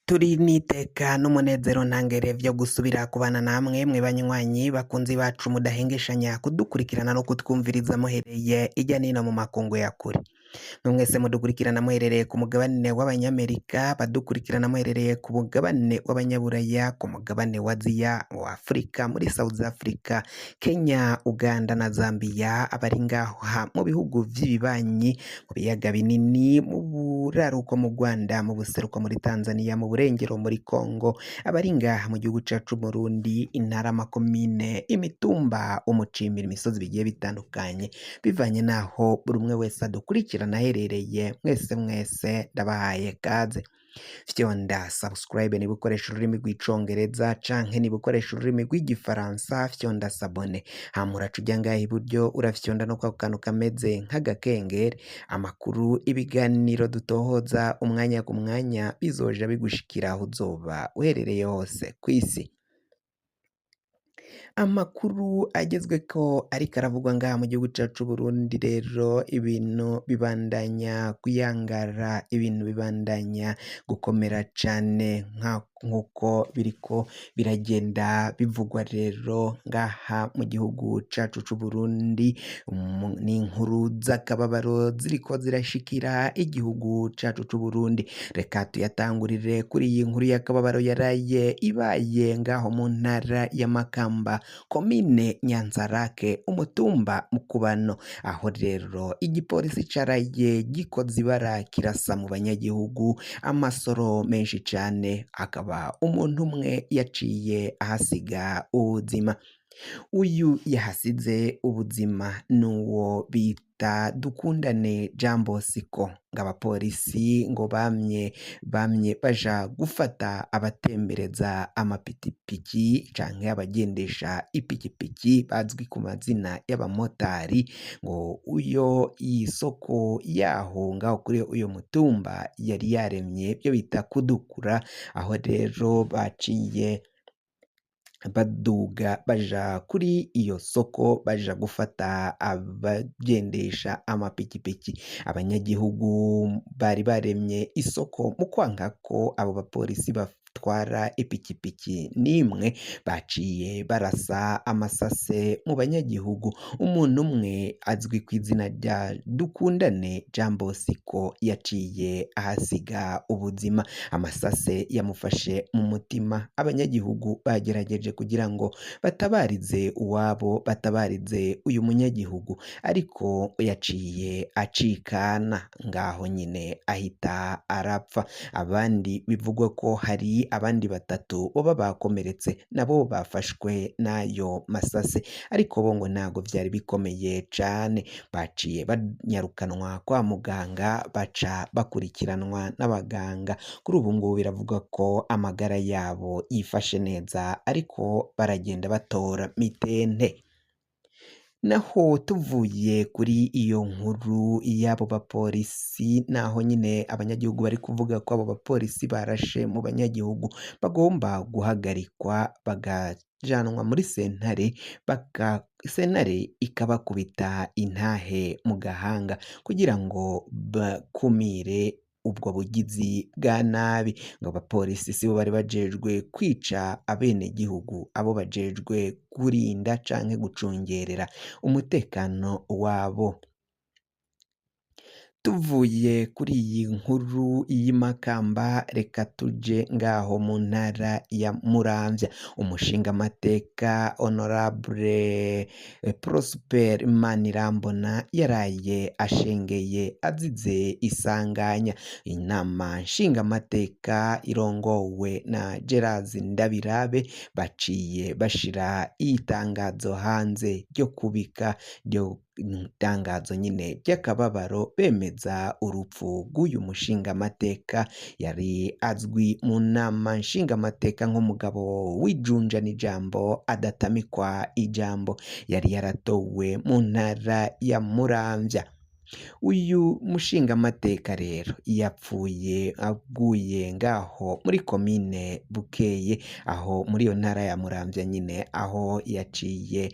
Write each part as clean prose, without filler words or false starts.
Turi n'iteka n'umunezero ntangere vyo gusubira kubana namwe mwe banywanyi bakunzi bacu mudahengeshanya kudukurikirana no kutwumviriza muhereye irya nino mu makungu ya kure. Mwese mudukurikirana muherereye ku mugabane w'abanyamerika, badukurikirana muherereye ku mugabane w'abanyaburaya, ku mugabane wa Aziya, wa Afrika, muri South Africa, Kenya, Uganda na Zambia, abari ngaha mu bihugu vy'ibibanyi, mu biyaga binini, mu buraruko mu Rwanda, mu buseruko muri Tanzania, mu burengero muri Congo, abari ngaha mu gihugu cacu Burundi, intara, amakomine, imitumba, umucimbiri, imisozi bigiye bitandukanye, bivanye naho buri umwe wese adukurikirana aherereye. Mwese ndabahaye kaze. Fyonda subscribe niba ukoresha ururimi rw'icongereza canke niba ukoresha ururimi rw'igifaransa, fyonda sabone. Hamuraca ujya ngaha iburyo urafyonda no kwa kantu kameze nk'agakengeri, amakuru, ibiganiro dutohoza umwanya ku mwanya bizoja bigushikira aho uzoba uherereye hose kw'isi. Amakuru agezweko ariko aravugwa ngaha mu gihugu cacu Burundi, rero ibintu bibandanya kuyangara, ibintu bibandanya gukomera cane nk'uko biriko biragenda bivugwa rero ngaha mu gihugu cacu c'Uburundi. N'inkuru z'akababaro ziriko zirashikira igihugu cacu c'Uburundi. Reka tuyatangurire kuri iyi nkuru y'akababaro yaraye ibaye ngaho mu ntara ya Makamba, komine Nyanzarake, umutumba Mukubano, aho rero igipolisi caraye gikoze ibara kirasa mu banyagihugu amasoro menshi cane, akaba umuntu umwe yaciye ahasiga ubuzima. Uyu yahasize ubuzima nuwo bita Dukundane Jean Bosco, ngo abapolisi ngo bamye baja gufata abatembereza amapikipiki canke abagendesha ipikipiki bazwi ku mazina y'abamotari, ngo uyo isoko yaho ngaho kuri uyo mutumba yari yaremye byo bita kudukura, aho rero baciye baduga baja kuri iyo soko baja gufata abagendesha amapikipiki. Abanyagihugu bari baremye isoko mu kwanga ko abo bapolisi batwara ipikipiki n'imwe, baciye barasa amasase mu banyagihugu. Umuntu umwe azwi ku izina rya Dukundane Jean Bosco yaciye ahasiga ubuzima, amasase yamufashe mu mutima. Abanyagihugu bagerageje kugira ngo batabarize uwabo, batabarize uyu munyagihugu, ariko yaciye acikana ngaho nyine ahita arapfa. Abandi bivugwa ko hari abandi batatu boba bakomeretse nabo bafashwe n'ayo masase, ariko bo ngo ntago vyari bikomeye cane. Baciye banyarukanwa kwa muganga, baca bakurikiranwa n'abaganga. Kuri ubu ngubu biravuga ko amagara yabo yifashe neza, ariko baragenda batora mitende. Naho tuvuye kuri iyo nkuru y'abo bapolisi, naho nyine abanyagihugu bari kuvuga ko abo bapolisi barashe mu banyagihugu bagomba guhagarikwa bagajanwa muri sentare, sentare ikabakubita intahe mu gahanga kugira ngo bakumire ubwo bugizi bwa nabi. Ngo abapolisi sibo bari bajejwe kwica abenegihugu, abo bajejwe kurinda canke gucungerera umutekano wabo. Tuvuye kuri iyi nkuru y'Imakamba, reka tuje ngaho mu ntara ya Muramvya. Umushingamateka Honorable Prosper Manirambona yaraye ashengeye azize isanganya. Inama nshingamateka irongowe na Gerard Ndabirabe baciye bashira itangazo hanze ryo kubika, ryo itangazo nyine ry'akababaro bemeza urupfu rw'uyu mushingamateka yari azwi mu nama nshingamateka nk'umugabo w'ijunja n'ijambo, adatamikwa ijambo. Yari yaratowe mu ntara ya Muramvya. Uyu mushingamateka rero yapfuye aguye ngaho muri komine Bukeye, aho muri iyo ntara ya Muramvya nyine, aho yaciye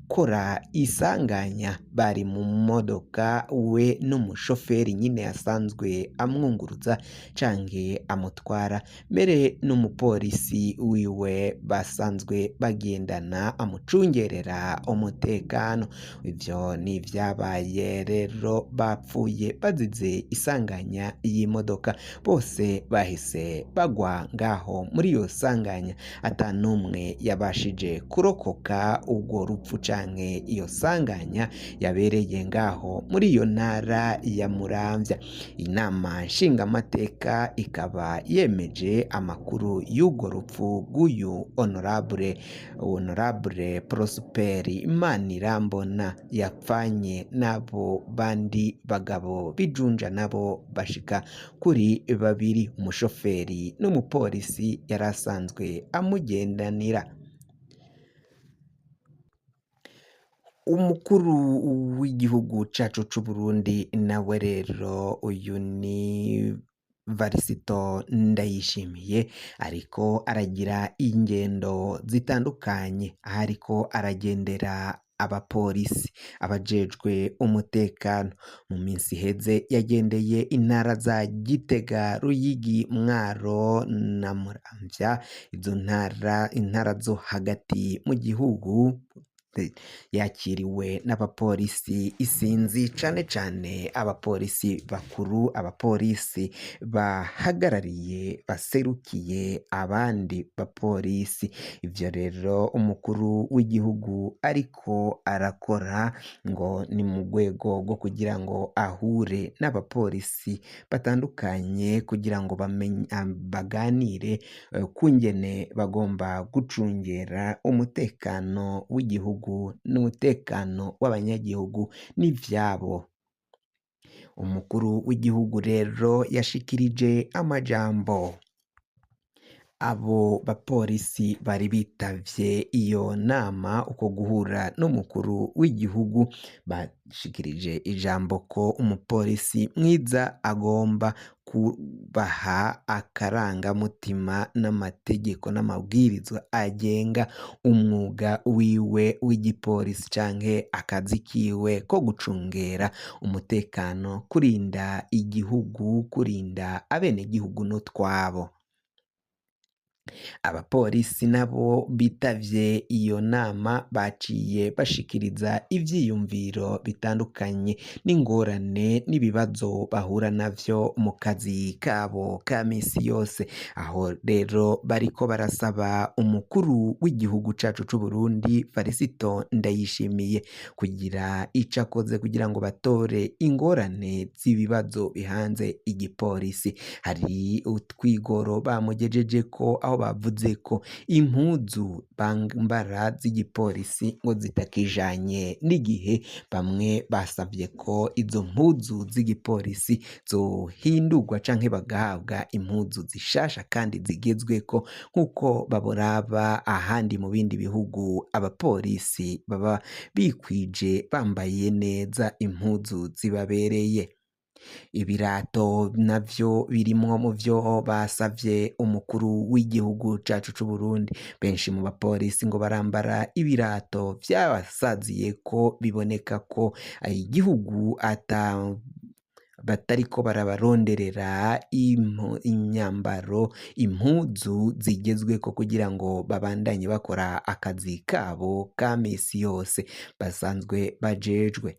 gukora isanganya bari mu modoka we n'umushoferi nyine asanzwe amwunguruza canke amutwara, mbere n'umupolisi wiwe basanzwe bagendana amucungerera umutekano. Ivyo ni ivyabaye rero bapfuye bazize isanganya y'imodoka, bose bahise bagwa ngaho muri iyo sanganya, ata n'umwe yabashije kurokoka urwo rupfu canke iyo sanganya yabereye ngaho muri iyo ntara ya Muramvya. Inama nshingamateka ikaba yemeje amakuru y'urwo rupfu rw'uyu honorable Prosper Imanirambona yapfanye n'abo bandi bagabo bijunja nabo bashika kuri babiri, umushoferi n'umupolisi yari asanzwe amugendanira. Umukuru w'igihugu cacu c'Uburundi nawe rero uyu ni Varisito Ndayishimiye ariko aragira ingendo zitandukanye, aho ariko aragendera abapolisi abajejwe umutekano. Mu minsi iheze yagendeye intara za Gitega, Ruyigi, Mwaro na Muramvya, izo intara zo hagati mu gihugu. Yakiriwe n'abapolisi isinzi cane cane abapolisi bakuru, abapolisi bahagarariye baserukiye abandi bapolisi. Ivyo rero umukuru w'igihugu ariko arakora ngo ni mu rwego rwo kugira ngo ahure n'abapolisi batandukanye kugira ngo baganire kungene bagomba gucungera umutekano w'igihugu n'umutekano w'abanyagihugu n'ivyabo. Umukuru w'igihugu rero yashikirije amajambo abo bapolisi bari bitavye iyo nama, uko guhura n'umukuru w'igihugu bashikirije ijambo ko umupolisi mwiza agomba kubaha akarangamutima n'amategeko n'amabwirizwa agenga umwuga wiwe w'igipolisi canke akazi kiwe ko gucungera umutekano, kurinda igihugu, kurinda abenegihugu n'utwabo. Abapolisi nabo bitavye iyo nama baciye bashikiriza ivyiyumviro bitandukanye n'ingorane n'ibibazo bahura navyo mu kazi kabo ka misi yose. Aho rero bariko barasaba umukuru w'igihugu cacu c'Uburundi Varisito Ndayishimiye kugira ico akoze kugira ngo batore ingorane z'ibibazo bihanze igipolisi. Hari utwigoro bamugejeje ko aho bavuze ko impuzu bambara z'igipolisi ngo zitakijanye n'igihe. Bamwe basavye ko izo mpuzu z'igipolisi zohindurwa canke bagahabwa impuzu zishasha kandi zigezweko nk'uko baboraba ahandi mu bindi bihugu abapolisi baba bikwije bambaye neza impuzu zibabereye. Ibirato navyo birimwo mu vyo basavye umukuru w'igihugu cacu c'Uburundi. Benshi mu bapolisi ngo barambara ibirato vyabasaziye ko biboneka ko igihugu batariko barabaronderera imyambaro, impuzu zigezweko kugira ngo babandanye bakora akazi kabo ka misi yose basanzwe bajejwe.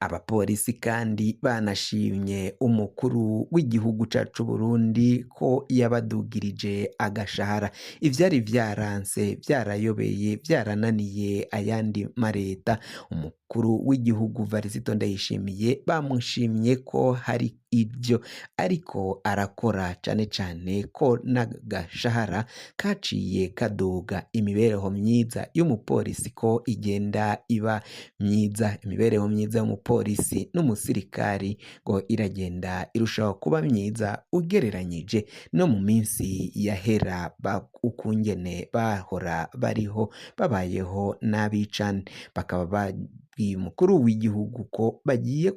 Abapolisi kandi banashimye umukuru w'igihugu cacu c'Uburundi ko yabadugirije agashahara. Ivyari vyaranse, vyarayobeye, vyarananiye ayandi mareta, umukuru w'igihugu Varisito Ndayishimiye bamushimye ko hari ivyo ariko arakora, cane cane ko n'agashahara kaciye kaduga, imibereho myiza y'umupolisi ko igenda iba myiza, imibereho myiza y'umupolisi n'umusirikari ngo iragenda irushaho kuba myiza ugereranyije no mu minsi yahera, ukungene bahora bariho babayeho nabi cane. Bakaba babwiye umukuru w'igihugu ko bagiye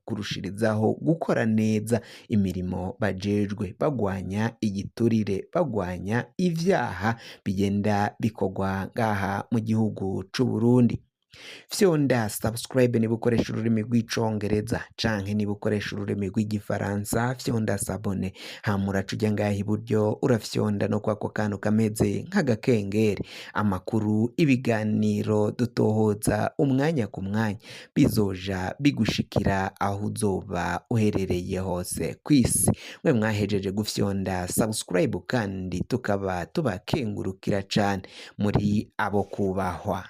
kurushirizaho gukora neza imirimo bajejwe bagwanya igiturire, bagwanya ivyaha bigenda bikorwa ngaha mu gihugu c'u Burundi. Fyonda subscribe niba ukoresha ururimi rw'icongereza canke niba ukoresha ururimi rw'igifaransa, fyonda sabone, hama uraca uja ngaha iburyo urafyonda no kwako kantu kameze nk'agakengeri, amakuru, ibiganiro dutohoza umwanya ku mwanya bizoja bigushikira aho uzoba uherereye hose kw'isi. Mwe mwahejeje gufyonda subscribe kandi tukaba tubakengurukira cane, muri abo kubahwa.